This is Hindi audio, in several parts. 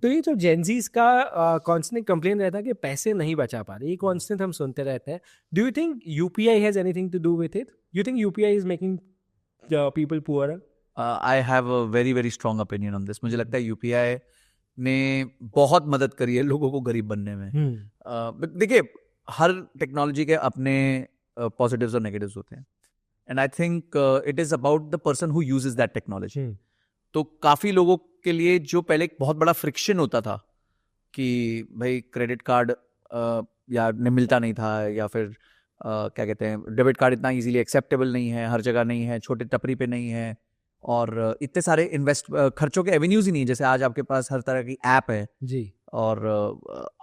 तो ये जो जेनजीज का कांस्टेंट कंप्लेन रहता है कि पैसे नहीं बचा पा रहे, ये कांस्टेंट हम सुनते रहते हैं. Do you think UPI has anything to do with it? You think UPI is making people poor? I have a very very strong opinion on this. मुझे लगता है यूपीआई ने बहुत मदद करी है लोगों को गरीब बनने में. देखिए, हर टेक्नोलॉजी के अपने पॉजिटिव्स और नेगेटिव्स होते हैं, and I think it is about the person who uses that technology. तो काफी लोगों के लिए जो पहले एक बहुत बड़ा फ्रिक्शन होता था कि भाई क्रेडिट कार्ड या मिलता नहीं था, या फिर क्या कहते हैं, डेबिट कार्ड इतना इजीली एक्सेप्टेबल नहीं है, हर जगह नहीं है, छोटे टपरी पे नहीं है, और इतने सारे खर्चों के एवेन्यूज ही नहीं. जैसे आज आपके पास हर तरह की ऐप है जी, और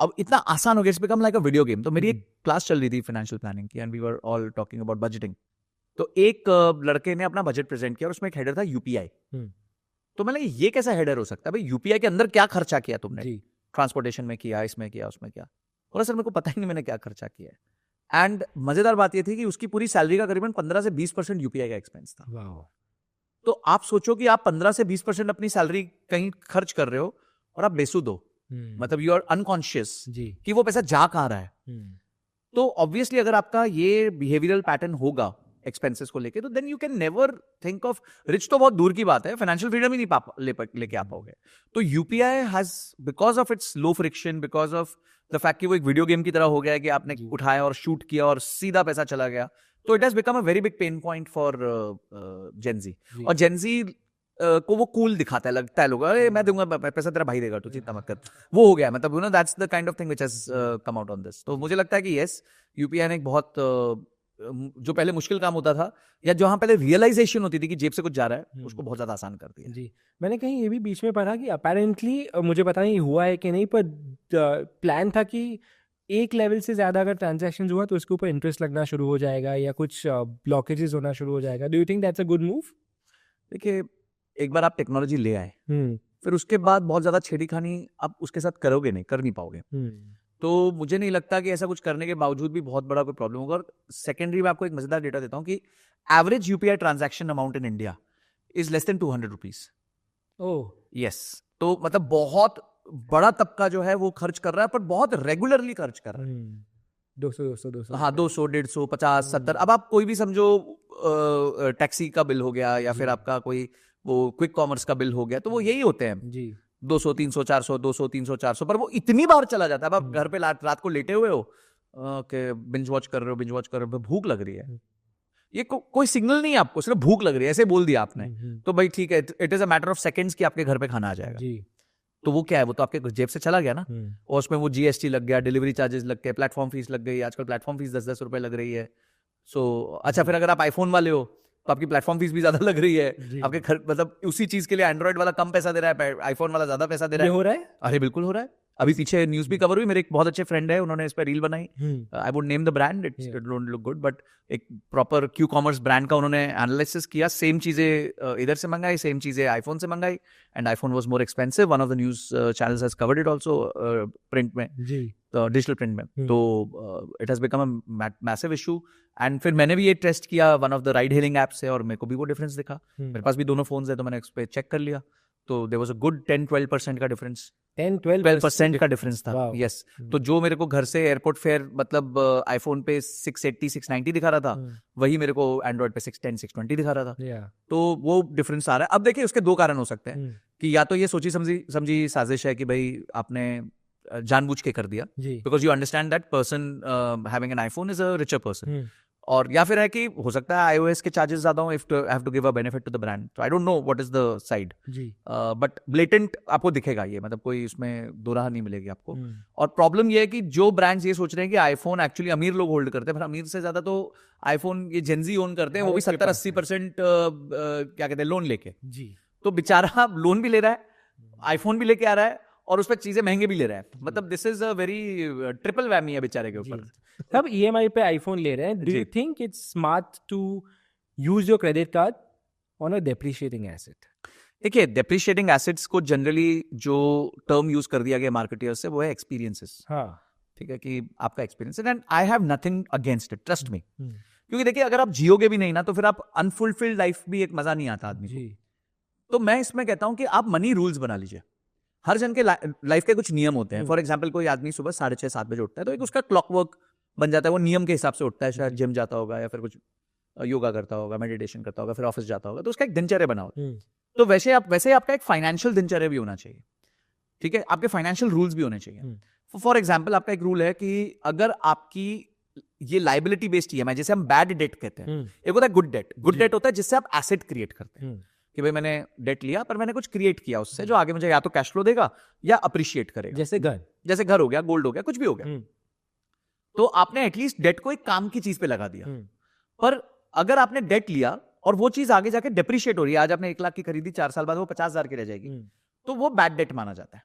अब इतना आसान हो गया, it's become like a video game. तो मेरी एक क्लास चल रही थी फाइनेंशियल प्लानिंग की, and we were all talking about budgeting. तो एक लड़के ने अपना बजट प्रेजेंट किया और उसमें एक हेडर था यूपीआई. तो मैंने ये कैसा हेडर हो सकता है भाई, यूपीआई के अंदर क्या खर्चा किया तुमने, ट्रांसपोर्टेशन में किया, इसमें किया, उसमें किया. और सर मेरे को पता ही नहीं मैंने क्या खर्चा किया है. एंड मजेदार बात ये थी कि उसकी पूरी सैलरी का करीबन 15 से 20% यूपीआई का एक्सपेंस था. तो आप सोचो कि आप 15 से 20% अपनी सैलरी कहीं खर्च कर रहे हो और आप बेसुध हो. मतलब यू आर अनकॉन्शियस कि वो पैसा जा कहां रहा है. तो ऑब्वियसली अगर आपका ये बिहेवियरल पैटर्न होगा एक्सपेंसेस को लेके, तो then you can never think of rich. तो बहुत दूर की बात है, फाइनेंशियल फ्रीडम ही नहीं लेके आ पाओगे. तो UPI has, because of its low friction, because of the fact कि वो एक वीडियो गेम की तरह हो गया है कि आपने उठाया और शूट किया और सीधा पैसा चला गया. तो it has become a very big pain point for Gen Z. और जेनजी को वो कूल दिखाता है, लगता है लोग, अरे मैं दूंगा पैसा, तेरा भाई देगा, तू चिंता मत कर. वो हो गया, मतलब you know that's the kind of thing which has come out on this. तो मुझे लगता है कि यस, यूपीआई ने एक बहुत जो पहले मुश्किल काम होता था, या जहां पहले रियलाइजेशन होती थी कि जेब से कुछ जा रहा है, उसको बहुत ज्यादा आसान कर दिया. जी, मैंने कहीं ये भी बीच में पढ़ा कि अपेरेंटली, मुझे पता नहीं हुआ है कि नहीं, पर प्लान था कि एक लेवल से ज़्यादा अगर ट्रांजैक्शन हुआ तो उसके ऊपर इंटरेस्ट लगना शुरू हो जाएगा या कुछ ब्लॉकेजेस होना शुरू हो जाएगा. Do you think that's a good move? देखिए, एक बार आप टेक्नोलॉजी ले आए, फिर उसके बाद बहुत ज्यादा छेड़खानी आप उसके साथ करोगे नहीं, कर नहीं पाओगे. तो मुझे नहीं लगता कि ऐसा कुछ करने के बावजूद भी बहुत बड़ा कोई प्रॉब्लम होगा. और सेकेंडरी में आपको एक मजेदार डेटा देता हूं कि average UPI transaction amount in India is less than 200 rupees. Oh yes. तो मतलब बहुत बड़ा तबका जो है वो खर्च कर रहा है, पर बहुत रेगुलरली खर्च कर रहा है. 200. हाँ, 200, 150, 50, 70. अब आप कोई भी समझो, टैक्सी का बिल हो गया, या फिर आपका कोई वो क्विक कॉमर्स का बिल हो गया, तो वो यही होते हैं जी, 200, 300, 400, 200, 300, 400. पर वो इतनी बार चला जाता है. अब आप घर पे रात को लेटे हुए हो, बिंज वॉच कर रहे हो, भूख लग रही है. ये कोई सिग्नल नहीं है आपको, सिर्फ भूख लग रही है, ऐसे बोल दिया आपने, तो भाई ठीक है, it is a matter of seconds कि आपके घर पे खाना आ जाएगा. तो वो क्या है, वो तो आपके जेब से चला गया ना. और उसमें वो जीएसटी लग गया, डिलीवरी चार्जेस लग गए, प्लेटफॉर्म फीस लग गई. आजकल प्लेटफॉर्म फीस 10-10 रुपए लग रही है. सो अच्छा, फिर अगर आप आईफोन वाले हो तो आपकी प्लेटफॉर्म फीस भी ज्यादा लग रही है. आपके घर, मतलब उसी चीज के लिए एंड्रॉइड वाला कम पैसा दे रहा है, आईफोन वाला ज्यादा पैसा दे रहा है. हो रहा है. अरे बिल्कुल हो रहा है. अभी पीछे न्यूज भी कवर हुई, मेरे एक बहुत अच्छे फ्रेंड है, उन्होंने इस पर रील बनाई. I would name the brand, it don't look good, but एक प्रॉपर क्यू कॉमर्स ब्रांड का उन्होंने एनालिसिस किया. सेम चीजें इधर से मंगाई, सेम चीजें आईफोन से मंगाई, and iPhone was more expensive. One of the news channels has covered it also, print में, डिजिटल प्रिंट में. तो it has become a massive issue. And फिर मैंने भी ये टेस्ट किया one of the ride hailing app से, और मेरे को भी वो डिफरेंस दिखा. मेरे पास भी दोनों फोन्स है, तो मैंने उस पर चेक कर लिया, तो देयर वाज अ गुड 10-12% का डिफरेंस. 12% का डिफरेंस था. यस. तो जो मेरे को घर से एयरपोर्ट फेयर, मतलब आईफोन पे 680-690 दिखा रहा था, वही मेरे को एंड्रॉइड पे 610-620 दिखा रहा था. तो वो डिफरेंस आ रहा है. अब देखिए, उसके दो कारण हो सकते हैं कि या तो ये सोची समझी साजिश है कि भाई आपने जानबूझ के कर दिया, because you understand that person having an iPhone is a richer person. और या फिर है कि हो सकता है iOS के चार्जेस ज्यादा हो, if have to give a benefit to the brand. तो I don't know what is the side, but blatant आपको दिखेगा ये, मतलब कोई उसमें दो राह नहीं मिलेगी आपको. और प्रॉब्लम ये है कि जो ब्रांड्स ये सोच रहे हैं कि आईफोन एक्चुअली अमीर लोग होल्ड करते हैं, पर अमीर से ज्यादा तो आईफोन ये जेनजी ओन करते हैं, वो भी 70-80% क्या कहते हैं, लोन लेके. तो बेचारा लोन भी ले रहा है, आईफोन भी लेके आ रहा है, और उस पर चीजें महंगे भी ले रहा है. मतलब this is a very triple whammy है बेचारे के ऊपर. सब ईएमआई पे आईफोन ले रहे हैं. Do you think it's smart to use your credit card on a depreciating asset? देखिए, डेप्रिशिएटिंग एसेट्स को जनरली जो टर्म यूज कर दिया गया मार्केटियर्स से, वो है एक्सपीरियंसेस. ठीक है, कि आपका experience, and I have nothing against it, trust me. क्योंकि देखिए, अगर आप जियोगे भी नहीं ना, तो फिर आप अनफुलफिल्ड लाइफ भी एक मजा नहीं आता आदमी को. तो मैं इसमें कहता हूं कि आप मनी रूल्स बना लीजिए. हर जन के लाइफ के कुछ नियम होते हैं. फॉर एग्जाम्पल कोई आदमी सुबह 6:30-7 बजे उठता है, तो एक उसका क्लॉक वर्क बन जाता है, वो नियम के हिसाब से उठता है. शायद जिम जाता होगा या फिर कुछ योगा करता होगा, मेडिटेशन करता होगा, फिर ऑफिस जाता होगा, तो उसका एक दिनचर्या बना होगा. तो वैसे आपका एक फाइनेंशियल दिनचर्या भी होना चाहिए. ठीक है, आपके फाइनेंशियल रूल्स भी होने चाहिए. फॉर एग्जाम्पल आपका एक रूल है कि अगर आपकी ये लाइबिलिटी बेस्ड ईएमआई, जैसे हम बैड डेट कहते हैं, एक होता है गुड डेट. गुड डेट होता है जिससे आप एसेट क्रिएट करते हैं कि भाई मैंने डेट लिया पर मैंने कुछ क्रिएट किया उससे, जो आगे मुझे या तो कैश फ्लो देगा या अप्रिशिएट करेगा. जैसे घर हो गया, गोल्ड हो गया, कुछ भी हो गया. तो आपने एटलीस्ट डेट को एक काम की चीज पे लगा दिया. पर अगर आपने डेट लिया और वो चीज आगे जाके डेप्रिशिएट हो रही है, आज आपने 1 लाख की खरीदी, 4 साल बाद वो 50,000 की रह जाएगी, तो वो बैड डेट माना जाता है.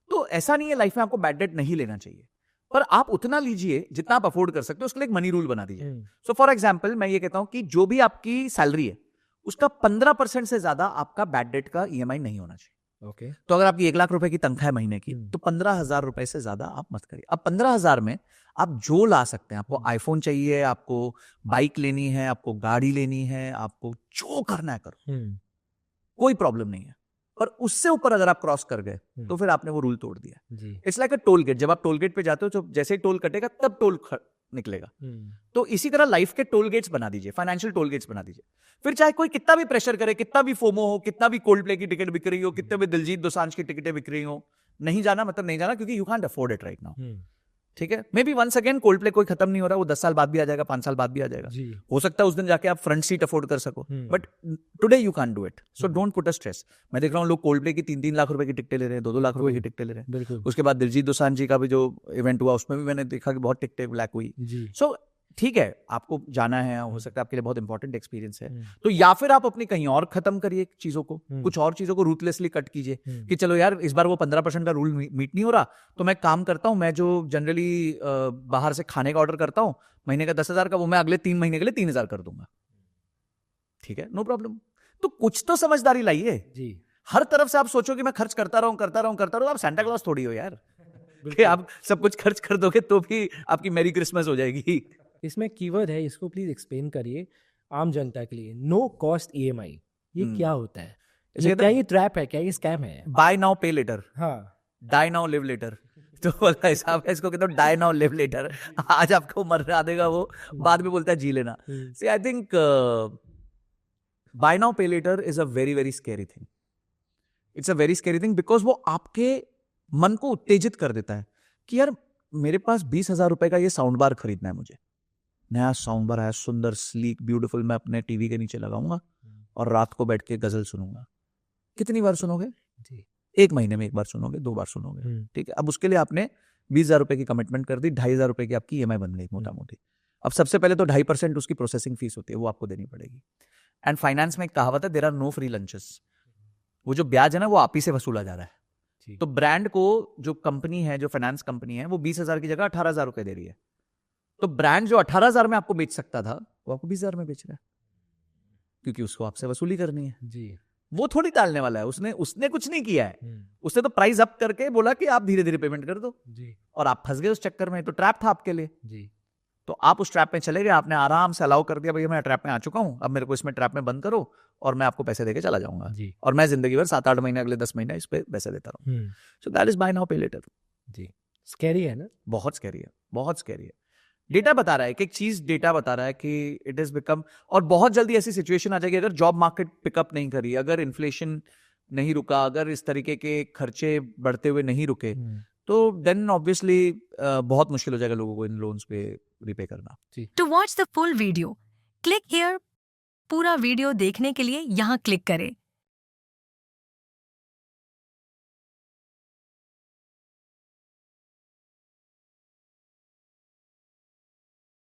तो ऐसा नहीं है लाइफ में आपको बैड डेट नहीं लेना चाहिए, पर आप उतना लीजिए जितना आप अफोर्ड कर सकते हो. उसके लिए एक मनी रूल बना दीजिए. सो फॉर एग्जाम्पल मैं ये कहता हूं कि जो भी आपकी सैलरी है उसका 15% से ज्यादा आपका बैड डेट का ईएमआई नहीं होना चाहिए. ओके. तो अगर आपकी 1 लाख रुपए की तनख्वाह है महीने की, तो 15,000 रुपए से ज्यादा आप मत करिए. अब 15,000 में आप जो ला सकते हैं, आपको आईफोन चाहिए, आपको बाइक लेनी है, आपको गाड़ी लेनी है, आपको जो करना है करो, कोई प्रॉब्लम नहीं है. पर उससे ऊपर अगर आप क्रॉस कर गए तो फिर आपने वो रूल तोड़ दिया. It's like a toll gate. जब आप टोल गेट पे जाते हो तो जैसे ही टोल कटेगा तब टोल निकलेगा. तो इसी तरह लाइफ के टोल गेट्स बना दीजिए, फाइनेंशियल टोल गेट्स बना दीजिए. फिर चाहे कोई कितना भी प्रेशर करे, कितना भी फोमो हो, कितना भी कोल्ड प्ले की टिकट बिक रही हो, कितने भी दिलजीत दोसांझ की टिकटें बिक रही हो, नहीं जाना मतलब नहीं जाना, क्योंकि you can't afford it right now. ठीक है, maybe once again Coldplay कोई खत्म नहीं हो रहा, वो 10 साल बाद भी आ जाएगा, 5 साल बाद भी आ जाएगा. हो सकता है उस दिन जाके आप फ्रंट सीट अफोर्ड कर सको, but today you can't do it. So don't put a stress. मैं देख रहा हूँ लोग कोल्ड प्ले की 3-3 लाख रुपए की टिकटें ले रहे हैं, 2-2 लाख रुपए की टिकटें ले रहे हैं. उसके बाद दिलजीत दोसांझ जी का भी जो इवेंट हुआ उसमें भी मैंने देखा कि बहुत टिकटें ब्लैक हुई. सो ठीक है, आपको जाना है, हो सकता है आपके लिए बहुत इंपॉर्टेंट एक्सपीरियंस है, तो या फिर आप अपनी कहीं और खत्म करिए चीजों को, कुछ और चीजों को रूथलेसली कट कीजिए कि चलो यार इस बार वो 15% का रूल मीट नहीं हो रहा, तो मैं काम करता हूं, मैं जो जनरली बाहर से खाने का ऑर्डर करता हूं महीने का 10,000 का, वो मैं अगले 3 महीने के लिए 3,000 कर दूंगा. ठीक है, नो प्रॉब्लम. तो कुछ तो समझदारी लाइए. हर तरफ से आप सोचो कि मैं खर्च करता रहूं, आप सांता क्लॉज थोड़ी हो यार कि आप सब कुछ खर्च कर दोगे तो भी आपकी मैरी क्रिसमस हो जाएगी. इसमें कीवर्ड है, इसको प्लीज एक्सप्लेन करिए आम जनता के लिए. नो कॉस्ट ईएमआई, ये क्या होता है? क्या ये ट्रैप है, क्या ये स्कैम है? बाय नाउ पे लेटर, हाँ, डाई नाउ लिव लेटर. तो वाला हिसाब है, इसको कहते हो डाई नाउ लिव लेटर. आज आपको मरना देगा वो, बाद में बोलता है जी लेना. See I think buy now pay later is a very very scary thing. It's a very scary thing because वो आपके मन को उत्तेजित कर देता है कि यार मेरे पास 20,000 रुपए का ये साउंड बार खरीदना है, मुझे नया साउंड बार है, सुंदर स्लीक ब्यूटीफुल, मैं अपने टीवी के नीचे लगाऊंगा और रात को बैठ के गजल सुनूंगा. कितनी बार सुनोगे? 1 महीने में 1 बार सुनोगे, 2 बार सुनोगे. ठीक है, अब उसके लिए आपने 20,000 रुपए की कमिटमेंट कर दी, 2,500 रुपए की आपकी ईएमआई बन गई मोटा मोटी. अब सबसे पहले तो 2.5% उसकी प्रोसेसिंग फीस होती है, वो आपको देनी पड़ेगी. एंड फाइनेंस में एक कहावत है, there are no free lunches. वो जो ब्याज है ना वो आप ही से वसूला जा रहा है. तो ब्रांड को जो कंपनी है, जो फाइनेंस कंपनी है, वो 20,000 की जगह 18,000 रुपए दे रही है. तो ब्रांड जो 18,000 में आपको बेच सकता था वो आपको 20,000 में बेच रहा है, क्योंकि उसको आपसे वसूली करनी है जी. वो थोड़ी टालने वाला है, उसने कुछ नहीं किया है. उसने तो प्राइस अप करके बोला कि आप धीरे धीरे पेमेंट कर दो जी, और आप फंस गए उस चक्कर में. तो ट्रैप था आपके लिए जी. तो आप उस ट्रैप में चले गए, आपने आराम से अलाउ कर दिया, भैया मैं ट्रैप में आ चुका हूं, अब मेरे को इसमें ट्रैप में बंद करो और मैं आपको पैसे देके चला जाऊंगा जी. और मैं जिंदगी भर 7-8 महीने, अगले 10 महीने इस पे पैसे देता रहूं. So that is by now pay letter ji. Scary है ना, बहुत स्कैरी है, बहुत स्कैरी है. डेटा बता रहा है, एक चीज डेटा बता रहा है कि इट इज बिकम, और बहुत जल्दी ऐसी सिचुएशन आ जाएगी अगर जॉब मार्केट पिकअप नहीं करी, अगर इन्फ्लेशन नहीं रुका, अगर इस तरीके के खर्चे बढ़ते हुए नहीं रुके, तो देन ऑब्वियसली बहुत मुश्किल हो जाएगा लोगों को इन लोन्स पे रिपे करना. To watch the full video click here. पूरा वीडियो देखने के लिए यहाँ क्लिक करें.